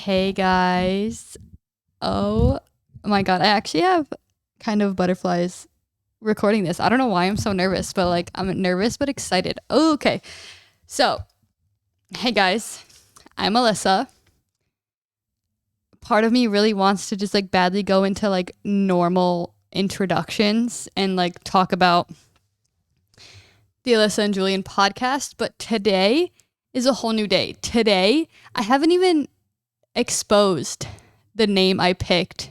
Hey guys. Oh my god, I actually have kind of butterflies recording this. I don't know why I'm so nervous, but like I'm nervous but excited. Oh, okay. So, hey guys. I'm Alyssa. Part of me really wants to just like badly go into like normal introductions and like talk about the Alyssa and Julian podcast, but today is a whole new day. Today, I haven't even exposed the name I picked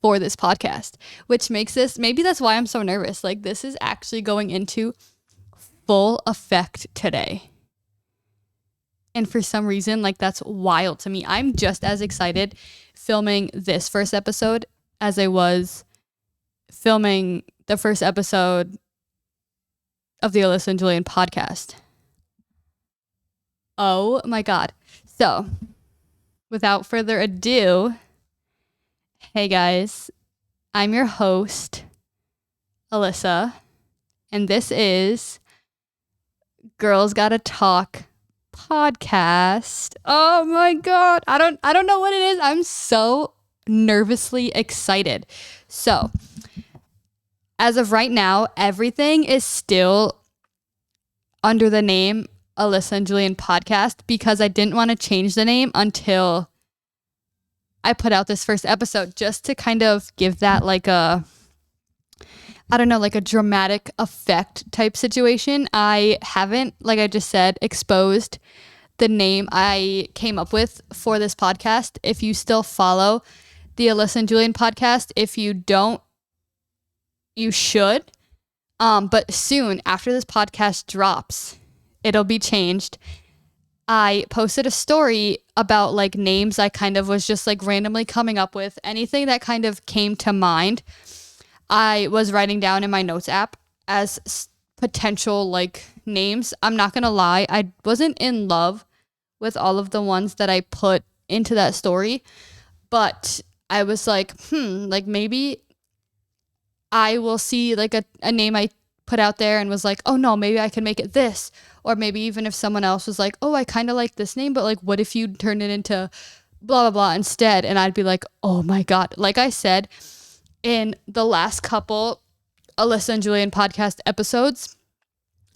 for this podcast, which makes this, maybe that's why I'm so nervous. Like, this is actually going into full effect today. And for some reason, like, that's wild to me. I'm just as excited filming this first episode as I was filming the first episode of the Alyssa and Julian podcast. Oh my God. So, without further ado, hey guys, I'm your host, Alyssa, and this is Girls Gotta Talk podcast. Oh my God. I don't know what it is. I'm so nervously excited. So, as of right now, everything is still under the name Alyssa and Julian podcast because I didn't want to change the name until I put out this first episode, just to kind of give that like a, I don't know, like a dramatic effect type situation. I haven't, like I just said, exposed the name I came up with for this podcast. If you still follow the Alyssa and Julian podcast, if you don't, you should. But soon after this podcast drops, it'll be changed. I posted a story about like names I kind of was just like randomly coming up with. Anything that kind of came to mind, I was writing down in my notes app as potential like names. I'm not going to lie, I wasn't in love with all of the ones that I put into that story, but I was like, like maybe I will see like a name I put out there and was like, oh no, maybe I can make it this. Or maybe even if someone else was like, oh, I kind of like this name, but like, what if you turn it into blah, blah, blah instead? And I'd be like, oh my God. Like I said, in the last couple Alyssa and Julian podcast episodes,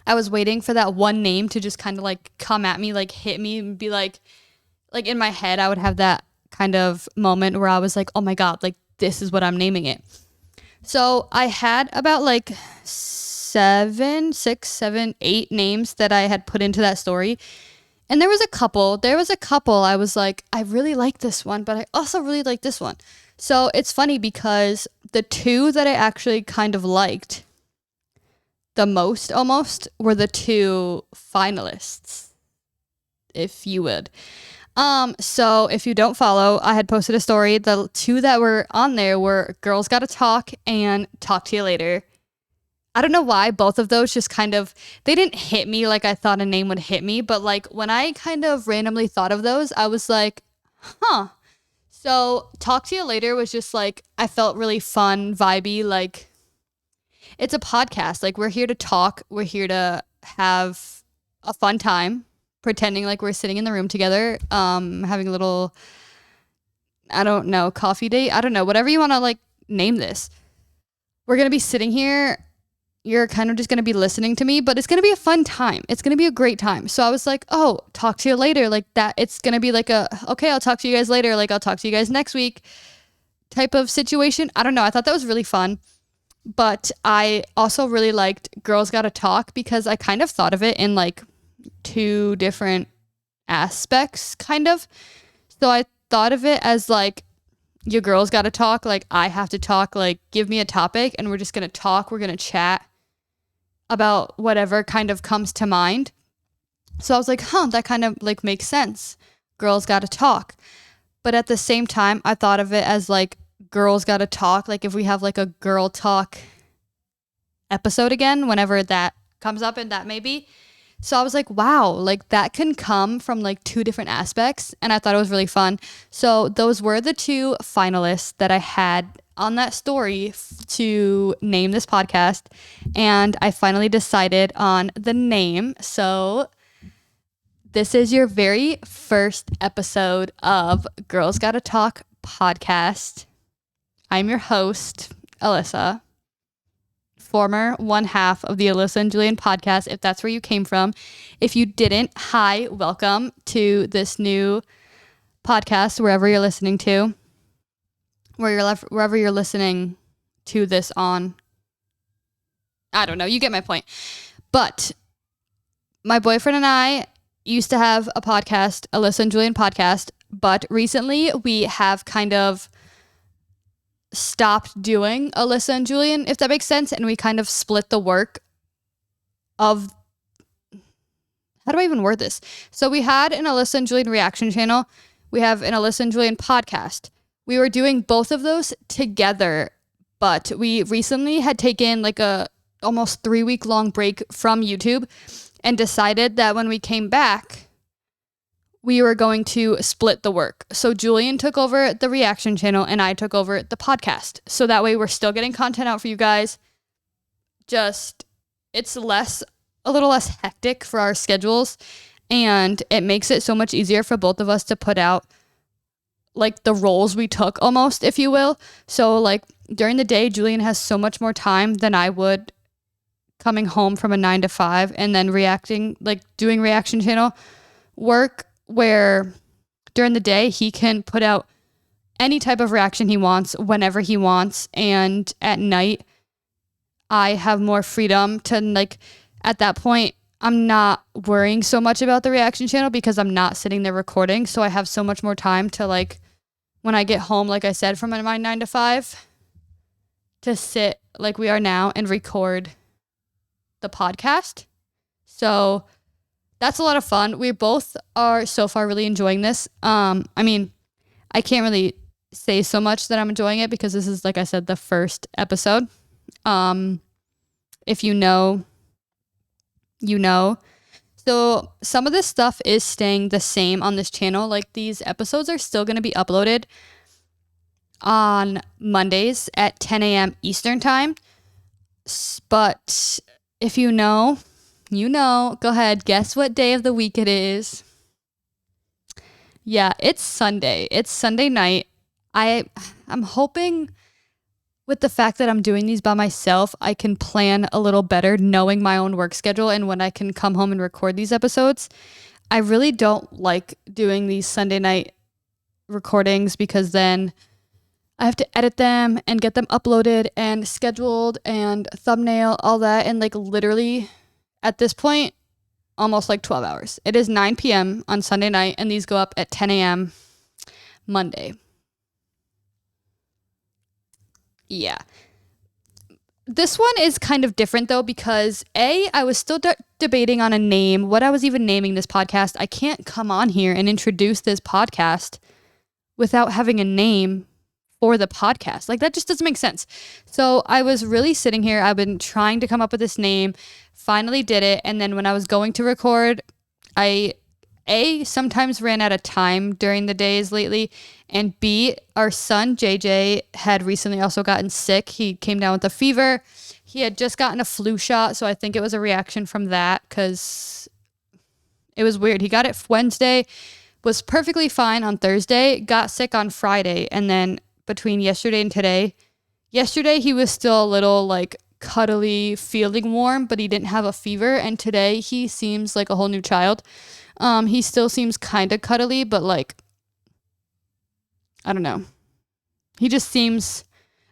I was waiting for that one name to just kind of like come at me, like hit me and be like in my head, I would have that kind of moment where I was like, oh my God, like this is what I'm naming it. So I had about like 7, 6, 7, 8 names that I had put into that story. And there was a couple I was like, I really like this one, but I also really like this one. So it's funny because the two that I actually kind of liked the most almost were the two finalists, if you would. So if you don't follow, I had posted a story. The two that were on there were Girls Gotta Talk and Talk to You Later. I don't know why both of those just kind of, they didn't hit me like I thought a name would hit me, but like when I kind of randomly thought of those, I was like, huh. So Talk to You Later was just like, I felt really fun, vibey, like it's a podcast. Like we're here to talk. We're here to have a fun time, pretending like we're sitting in the room together, having a little, I don't know, coffee date. I don't know, whatever you want to like name this. We're going to be sitting here. You're kind of just going to be listening to me, but it's going to be a fun time. It's going to be a great time. So I was like, oh, talk to you later. Like that, it's going to be like okay, I'll talk to you guys later. Like I'll talk to you guys next week type of situation. I don't know. I thought that was really fun. But I also really liked Girls Gotta Talk because I kind of thought of it in like two different aspects, kind of. So I thought of it as like, your girls gotta talk, like I have to talk, like give me a topic and we're just gonna talk, we're gonna chat about whatever kind of comes to mind. So I was like, that kind of like makes sense. Girls gotta talk. But at the same time, I thought of it as like girls gotta talk, like if we have like a girl talk episode again, whenever that comes up, and that may be. So I was like, wow, like that can come from like two different aspects. And I thought it was really fun. So those were the two finalists that I had on that story to name this podcast. And I finally decided on the name. So This is your very first episode of Girls Gotta Talk podcast. I'm your host, Alyssa, former one half of the Alyssa and Julian podcast, if that's where you came from. If you didn't, hi, welcome to this new podcast, wherever you're listening to, wherever you're listening to this on. I don't know, you get my point. But my boyfriend and I used to have a podcast, Alyssa and Julian podcast, but recently we have kind of stopped doing Alyssa and Julian, if that makes sense, and we kind of split the work of, how do I even word this? So we had an Alyssa and Julian reaction channel. We have an Alyssa and Julian podcast. We were doing both of those together, but we recently had taken like a almost 3-week long break from YouTube and decided that when we came back, we were going to split the work. So Julian took over the reaction channel and I took over the podcast. So that way we're still getting content out for you guys. Just, it's a little less hectic for our schedules, and it makes it so much easier for both of us to put out like the roles we took almost, if you will. So like during the day, Julian has so much more time than I would coming home from a 9 to 5 and then doing reaction channel work, where during the day he can put out any type of reaction he wants whenever he wants, and at night I have more freedom to, like, at that point I'm not worrying so much about the reaction channel because I'm not sitting there recording, so I have so much more time to, like, when I get home, like I said, from my 9 to 5, to sit like we are now and record the podcast. So that's a lot of fun. We both are so far really enjoying this. I mean, I can't really say so much that I'm enjoying it because this is, like I said, the first episode. If you know, you know. So some of this stuff is staying the same on this channel. Like, these episodes are still going to be uploaded on Mondays at 10 a.m. Eastern time. But if you know, you know. Go ahead, guess what day of the week it is. Yeah, it's Sunday. It's Sunday night. I'm hoping with the fact that I'm doing these by myself, I can plan a little better knowing my own work schedule and when I can come home and record these episodes. I really don't like doing these Sunday night recordings because then I have to edit them and get them uploaded and scheduled and thumbnail, all that. And like literally at this point, almost like 12 hours. It is 9 p.m. on Sunday night and these go up at 10 a.m. Monday. Yeah. This one is kind of different though because I was still debating on a name, what I was even naming this podcast. I can't come on here and introduce this podcast without having a name for the podcast. Like, that just doesn't make sense. So I was really sitting here. I've been trying to come up with this name, finally did it. And then when I was going to record, I sometimes ran out of time during the days lately, and B, our son JJ had recently also gotten sick. He came down with a fever. He had just gotten a flu shot, so I think it was a reaction from that because it was weird. He got it Wednesday, was perfectly fine on Thursday, got sick on Friday, and then between yesterday and today, yesterday he was still a little like cuddly, feeling warm, but he didn't have a fever, and today he seems like a whole new child. He still seems kind of cuddly, but like, I don't know. He just seems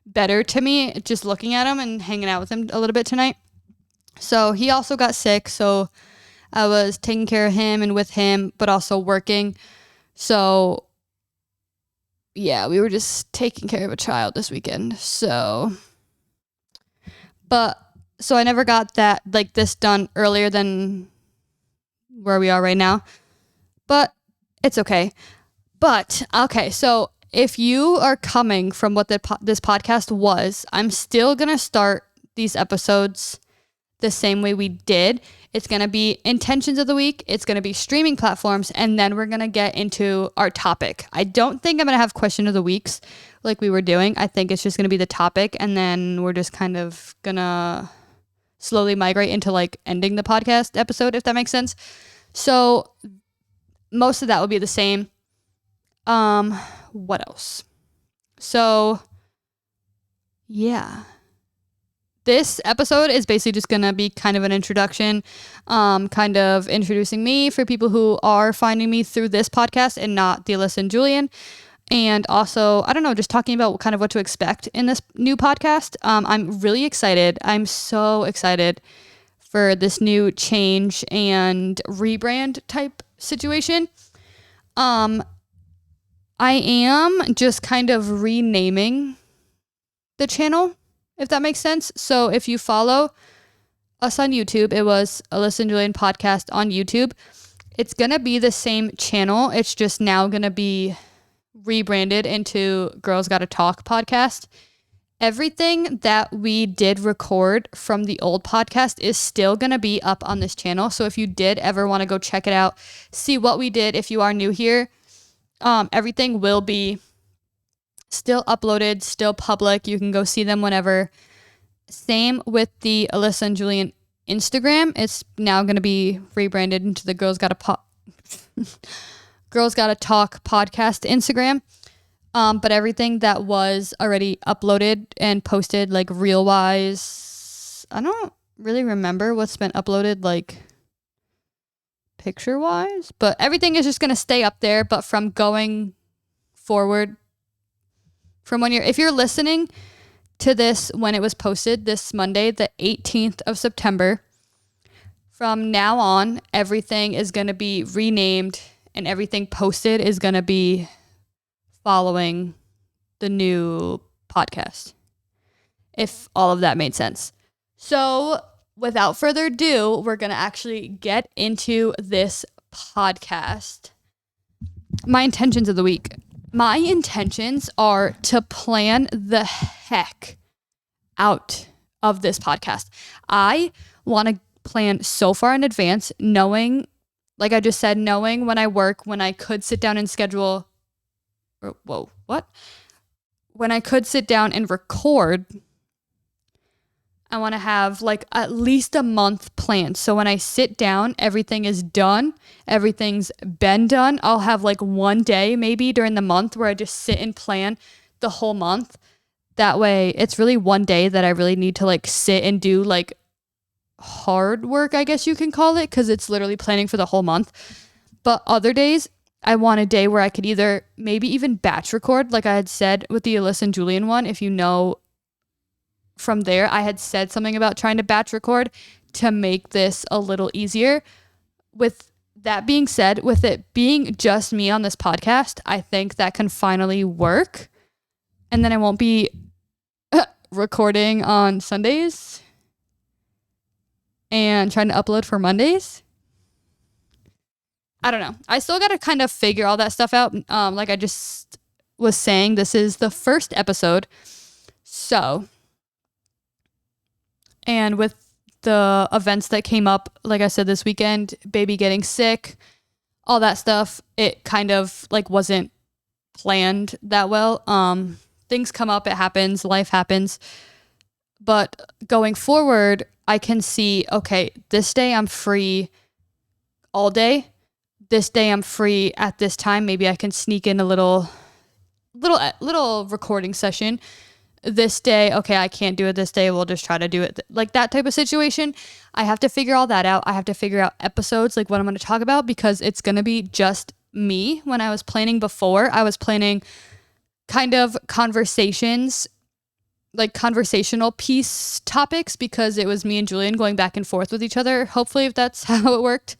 better to me just looking at him and hanging out with him a little bit tonight. So he also got sick, so I was taking care of him and with him, but also working. So yeah, we were just taking care of a child this weekend. So I never got that, like, this done earlier than where we are right now, but it's okay. But okay, so if you are coming from what this podcast was, I'm still gonna start these episodes the same way we did. It's gonna be intentions of the week, it's gonna be streaming platforms, and then we're gonna get into our topic. I don't think I'm gonna have question of the weeks like we were doing. I think it's just gonna be the topic, and then we're just kind of gonna slowly migrate into like ending the podcast episode, if that makes sense. So most of that will be the same. What else? So yeah, this episode is basically just gonna be kind of an introduction, kind of introducing me for people who are finding me through this podcast and not the Alyssa Julian. And also, I don't know, just talking about kind of what to expect in this new podcast. I'm really excited. I'm so excited for this new change and rebrand type situation. I am just kind of renaming the channel, if that makes sense. So if you follow us on YouTube, it was Alyssa Julian Podcast on YouTube. It's going to be the same channel. It's just now going to be rebranded into Girls Gotta Talk Podcast. Everything that we did record from the old podcast is still going to be up on this channel. So if you did ever want to go check it out, see what we did, if you are new here, everything will be still uploaded, still public. You can go see them whenever. Same with the Alyssa and Julian Instagram. It's now going to be rebranded into the Girls Gotta Talk podcast Instagram. But everything that was already uploaded and posted, like reel wise, I don't really remember what's been uploaded like picture wise, but everything is just going to stay up there. But from going forward, from if you're listening to this when it was posted this Monday, the 18th of September, from now on, everything is going to be renamed and everything posted is going to be following the new podcast, if all of that made sense. So without further ado, we're going to actually get into this podcast. My intentions of the week. My intentions are to plan the heck out of this podcast. I want to plan so far in advance, knowing, like I just said, knowing when I work, when I could sit down and schedule, when I could sit down and record, I want to have like at least a month planned. So when I sit down, everything is done. Everything's been done. I'll have like one day maybe during the month where I just sit and plan the whole month. That way it's really one day that I really need to like sit and do like hard work, I guess you can call it, because it's literally planning for the whole month. But other days, I want a day where I could either maybe even batch record, like I had said with the Alyssa and Julian one. If you know from there, I had said something about trying to batch record to make this a little easier. With that being said, with it being just me on this podcast, I think that can finally work. And then I won't be recording on Sundays and trying to upload for Mondays. I don't know. I still got to kind of figure all that stuff out. Like I just was saying, this is the first episode. So, and with the events that came up, like I said, this weekend, baby getting sick, all that stuff, it kind of like wasn't planned that well. Things come up, it happens, life happens. But going forward, I can see, okay, this day I'm free all day. This day I'm free at this time. Maybe I can sneak in a little recording session. This day, okay, I can't do it this day. We'll just try to do it. Like that type of situation. I have to figure all that out. I have to figure out episodes, like what I'm going to talk about, because it's going to be just me. When I was planning before, I was planning kind of conversations, like conversational piece topics, because it was me and Julian going back and forth with each other. Hopefully, if that's how it worked.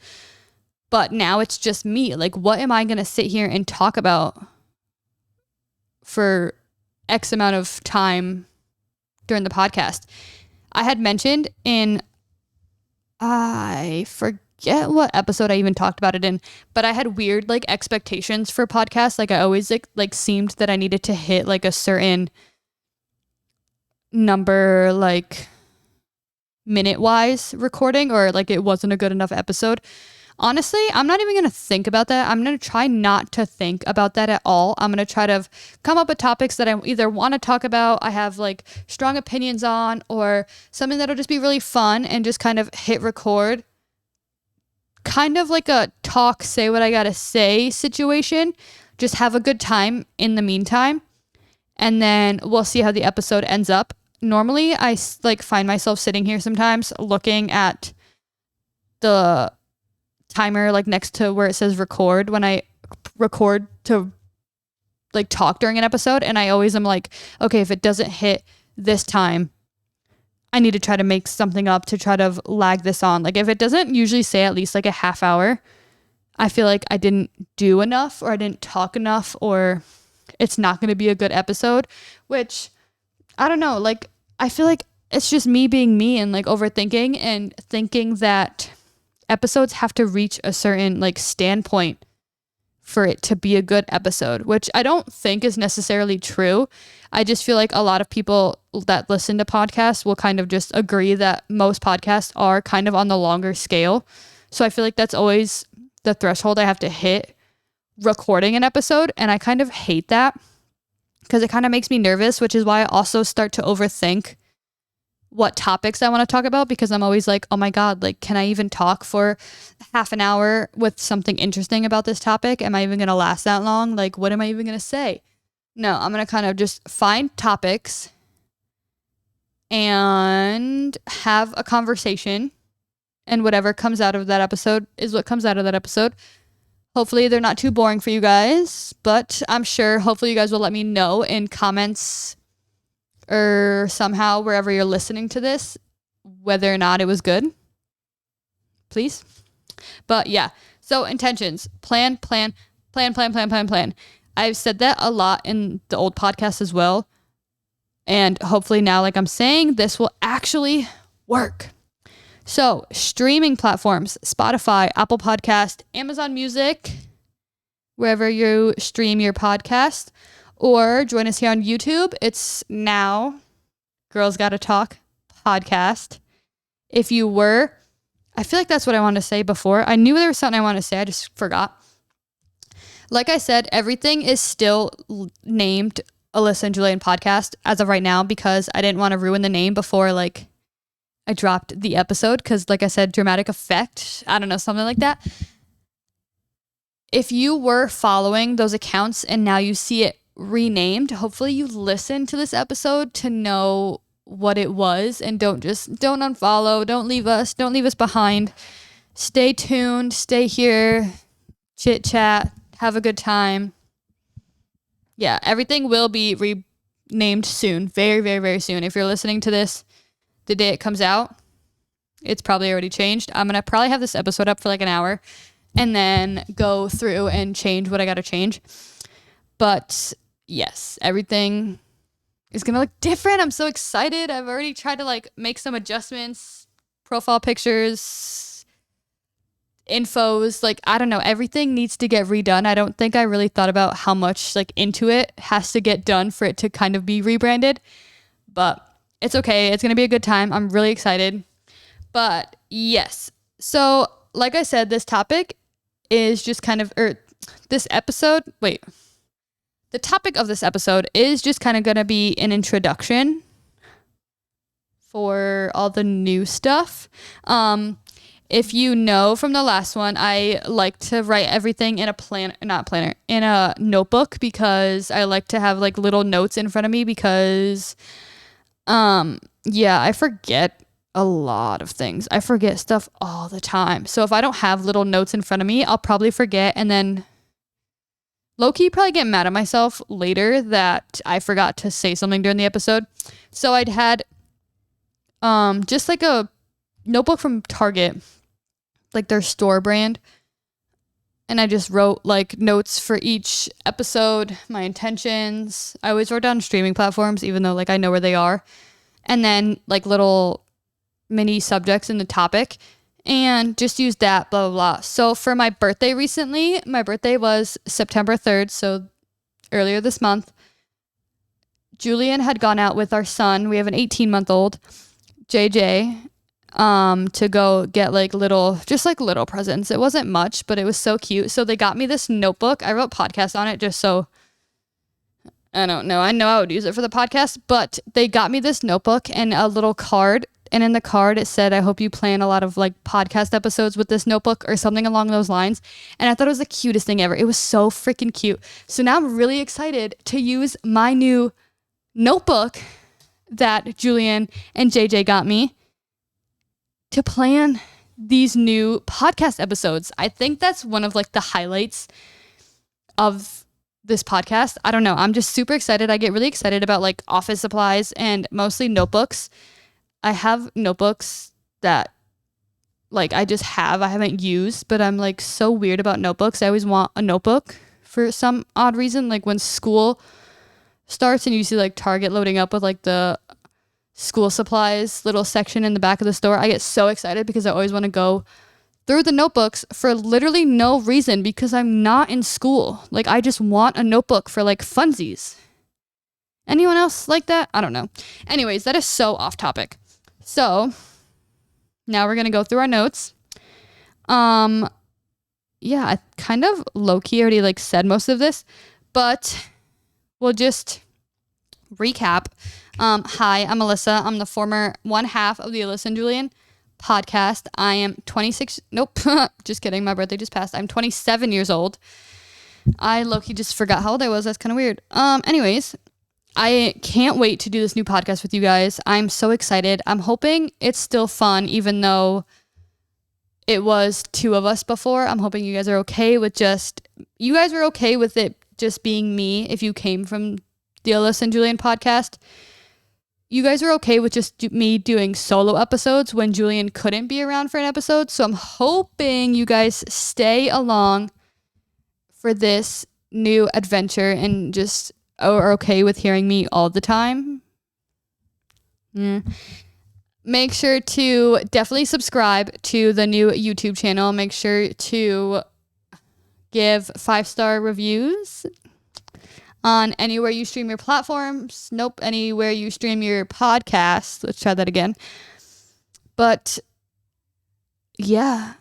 But now it's just me. Like, what am I going to sit here and talk about for X amount of time during the podcast? I had mentioned I forget what episode I even talked about it in, but I had weird like expectations for podcasts. Like I always like seemed that I needed to hit like a certain number, like minute wise recording, or like it wasn't a good enough episode. Honestly, I'm not even going to think about that. I'm going to try not to think about that at all. I'm going to try to come up with topics that I either want to talk about, I have like strong opinions on, or something that'll just be really fun, and just kind of hit record kind of like a talk, say what I gotta say situation. Just have a good time in the meantime. And then we'll see how the episode ends up. Normally, I like find myself sitting here sometimes looking at the timer like next to where it says record when I record to like talk during an episode. And I always am like, okay, if it doesn't hit this time, I need to try to make something up to try to lag this on. Like if it doesn't usually say at least like a half hour, I feel like I didn't do enough or I didn't talk enough or it's not going to be a good episode, which I don't know. Like I feel like it's just me being me and like overthinking and thinking that episodes have to reach a certain like standpoint for it to be a good episode, which I don't think is necessarily true. I just feel like a lot of people that listen to podcasts will kind of just agree that most podcasts are kind of on the longer scale. So I feel like that's always the threshold I have to hit recording an episode. And I kind of hate that because it kind of makes me nervous, which is why I also start to overthink what topics I want to talk about, because I'm always like, oh my God, like, can I even talk for half an hour with something interesting about this topic? Am I even going to last that long? Like, what am I even going to say? No, I'm going to kind of just find topics and have a conversation, and whatever comes out of that episode is what comes out of that episode. Hopefully they're not too boring for you guys, but I'm sure hopefully you guys will let me know in comments or somehow wherever you're listening to this, whether or not it was good, please. But yeah, so intentions, plan. I've said that a lot in the old podcast as well. And hopefully now, like I'm saying, this will actually work. So streaming platforms, Spotify, Apple Podcast, Amazon Music, wherever you stream your podcast. Or join us here on YouTube. It's now Girls Gotta Talk podcast. If you were, I feel like that's what I wanted to say before. I knew there was something I wanted to say. I just forgot. Like I said, everything is still named Alyssa Julian podcast as of right now because I didn't want to ruin the name before like I dropped the episode. Because like I said, dramatic effect. I don't know, something like that. If you were following those accounts and now you see it renamed, hopefully you listen to this episode to know what it was and don't unfollow, don't leave us behind. Stay tuned, stay here, chit chat, have a good time. Yeah, everything will be renamed soon, very, very, very soon. If you're listening to this the day it comes out, it's probably already changed. I'm gonna probably have this episode up for like an hour and then go through and change what I gotta change. But yes, everything is going to look different. I'm so excited. I've already tried to like make some adjustments, profile pictures, infos, like, I don't know, everything needs to get redone. I don't think I really thought about how much like into it has to get done for it to kind of be rebranded, but it's okay. It's going to be a good time. I'm really excited. But yes. So like I said, this topic is just kind of, the topic of this episode is just kind of going to be an introduction for all the new stuff. If you know from the last one, I like to write everything in in a notebook because I like to have like little notes in front of me because, I forget a lot of things. I forget stuff all the time. So if I don't have little notes in front of me, I'll probably forget and then low-key probably get mad at myself later that I forgot to say something during the episode. So I'd had just like a notebook from Target, like their store brand. And I just wrote like notes for each episode, my intentions. I always wrote down streaming platforms, even though like I know where they are. And then like little mini subjects in the topic. And just use that, blah, blah, blah. So for my birthday recently, my birthday was September 3rd, so earlier this month. Julian had gone out with our son. We have an 18-month-old, JJ, to go get like little presents. It wasn't much, but it was so cute. So they got me this notebook. I wrote podcast on it just so, I don't know. I know I would use it for the podcast, but they got me this notebook and a little card And in the card, it said, I hope you plan a lot of like podcast episodes with this notebook or something along those lines. And I thought it was the cutest thing ever. It was so freaking cute. So now I'm really excited to use my new notebook that Julian and JJ got me to plan these new podcast episodes. I think that's one of like the highlights of this podcast. I don't know. I'm just super excited. I get really excited about like office supplies and mostly notebooks. I have notebooks that like I haven't used, but I'm like so weird about notebooks. I always want a notebook for some odd reason. Like when school starts and you see like Target loading up with like the school supplies little section in the back of the store, I get so excited because I always want to go through the notebooks for literally no reason because I'm not in school. Like I just want a notebook for like funsies. Anyone else like that? I don't know. Anyways, that is so off topic. So now we're going to go through our notes. Yeah, I kind of low-key already like said most of this, but we'll just recap. Hi, I'm Alyssa. I'm the former one half of the Alyssa Julian podcast. I am 26. Nope. Just kidding. My birthday just passed. I'm 27 years old. I low-key just forgot how old I was. That's kind of weird. Anyways, I can't wait to do this new podcast with you guys. I'm so excited. I'm hoping it's still fun, even though it was 2 of us before. I'm hoping you guys are okay with you guys were okay with it just being me if you came from the Alyssa and Julian podcast. You guys are okay with just me doing solo episodes when Julian couldn't be around for an episode. So I'm hoping you guys stay along for this new adventure and just are okay with hearing me all the time. Make sure to definitely subscribe to the new YouTube channel. Make sure to give 5-star reviews on anywhere you stream your platforms. Nope, anywhere you stream your podcast. Let's try that again. But yeah,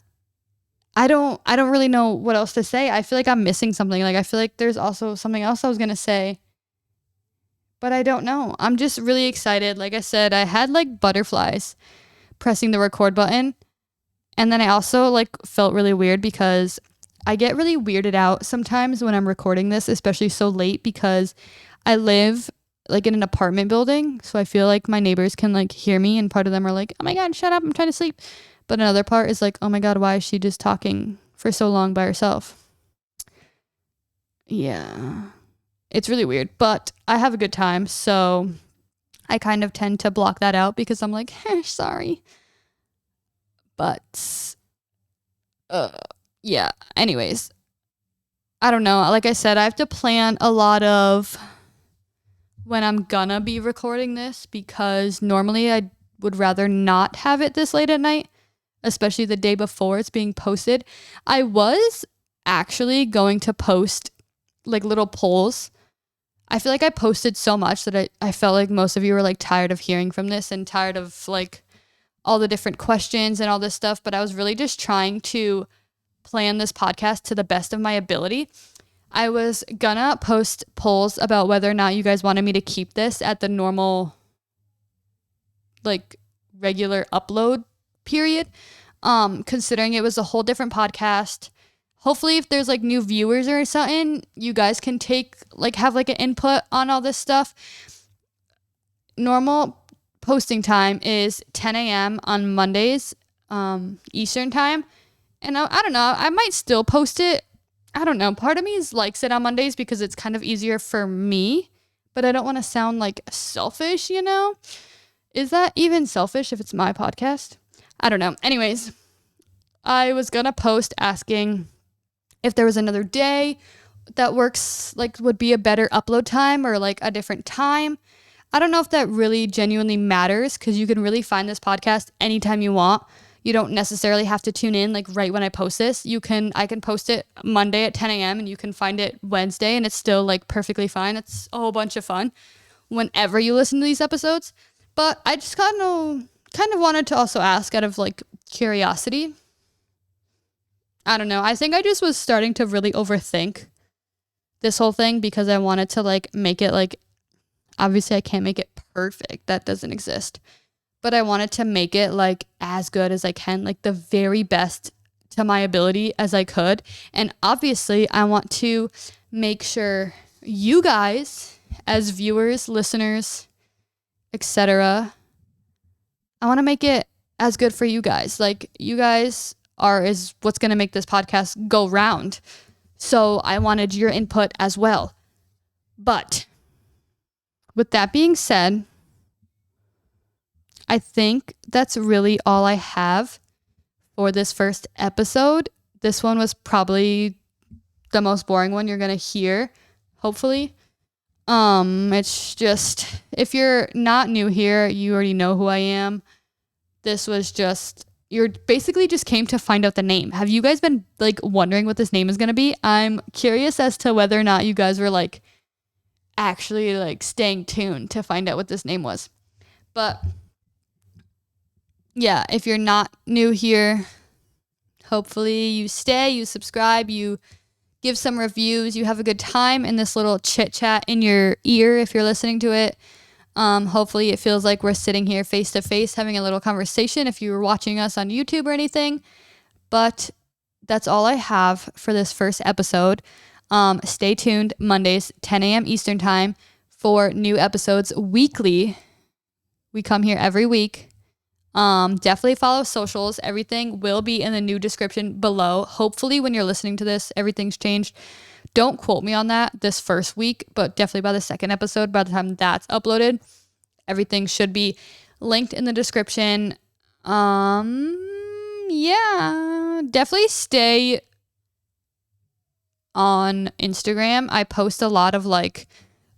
I don't really know what else to say. I feel like I'm missing something. Like I feel like there's also something else I was gonna say, but I don't know. I'm just really excited. Like I said, I had like butterflies pressing the record button. And then I also like felt really weird because I get really weirded out sometimes when I'm recording this, especially so late because I live like in an apartment building. So I feel like my neighbors can like hear me and part of them are like, oh my God, shut up, I'm trying to sleep. But another part is like, oh my God, why is she just talking for so long by herself? Yeah. It's really weird, but I have a good time, so I kind of tend to block that out because I'm like, sorry. But, yeah, anyways, I don't know. Like I said, I have to plan a lot of when I'm gonna be recording this because normally I would rather not have it this late at night, especially the day before it's being posted. I was actually going to post like little polls. I feel like I posted so much that I felt like most of you were like tired of hearing from this and tired of like all the different questions and all this stuff. But I was really just trying to plan this podcast to the best of my ability. I was gonna post polls about whether or not you guys wanted me to keep this at the normal, like regular upload period. Considering it was a whole different podcast. Hopefully if there's like new viewers or something, you guys can have like an input on all this stuff. Normal posting time is 10 a.m. on Mondays, Eastern time. And I don't know, I might still post it. I don't know. Part of me likes it on Mondays because it's kind of easier for me, but I don't want to sound like selfish, you know? Is that even selfish if it's my podcast? I don't know. Anyways, I was going to post asking if there was another day that works, like would be a better upload time or like a different time. I don't know if that really genuinely matters because you can really find this podcast anytime you want. You don't necessarily have to tune in like right when I post this. I can post it Monday at 10 a.m. and you can find it Wednesday and it's still like perfectly fine. It's a whole bunch of fun whenever you listen to these episodes. But I just kind of wanted to also ask out of like curiosity. I don't know. I think I just was starting to really overthink this whole thing because I wanted to like make it like, obviously I can't make it perfect. That doesn't exist. but I wanted to make it like as good as I can, like the very best to my ability as I could. And obviously, I want to make sure you guys, as viewers, listeners, etc., I want to make it as good for you guys. Like, you guys is what's going to make this podcast go round. So I wanted your input as well. But with that being said, I think that's really all I have for this first episode. This one was probably the most boring one you're going to hear, hopefully. It's just, if you're not new here, you already know who I am. This was just, you're basically just came to find out the name. Have you guys been like wondering what this name is going to be? I'm curious as to whether or not you guys were like actually like staying tuned to find out what this name was. But yeah, if you're not new here, hopefully you stay, you subscribe, you give some reviews, you have a good time in this little chit chat in your ear if you're listening to it. Hopefully it feels like we're sitting here face to face having a little conversation if you were watching us on YouTube or anything. But that's all I have for this first episode. Stay tuned Mondays, 10 a.m. Eastern time for new episodes weekly. We come here every week. Definitely follow socials. Everything will be in the new description below. Hopefully when you're listening to this, everything's changed. Don't quote me on that this first week, but definitely by the second episode, by the time that's uploaded, everything should be linked in the description. Yeah, definitely stay on Instagram. I post a lot of like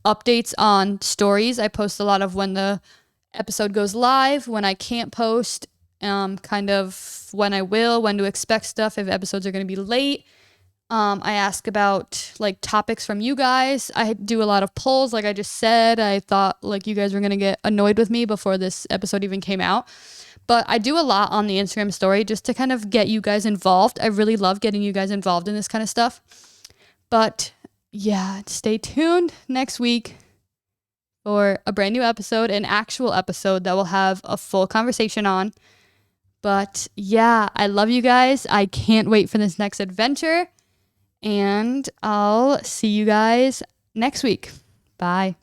updates on stories. I post a lot of when the episode goes live, when I can't post, kind of when I will, when to expect stuff, if episodes are going to be late. I ask about like topics from you guys. I do a lot of polls, like I just said. I thought like you guys were going to get annoyed with me before this episode even came out. But I do a lot on the Instagram story just to kind of get you guys involved. I really love getting you guys involved in this kind of stuff. But yeah, stay tuned next week for a brand new episode, an actual episode that we'll have a full conversation on. But yeah, I love you guys. I can't wait for this next adventure. And I'll see you guys next week. Bye.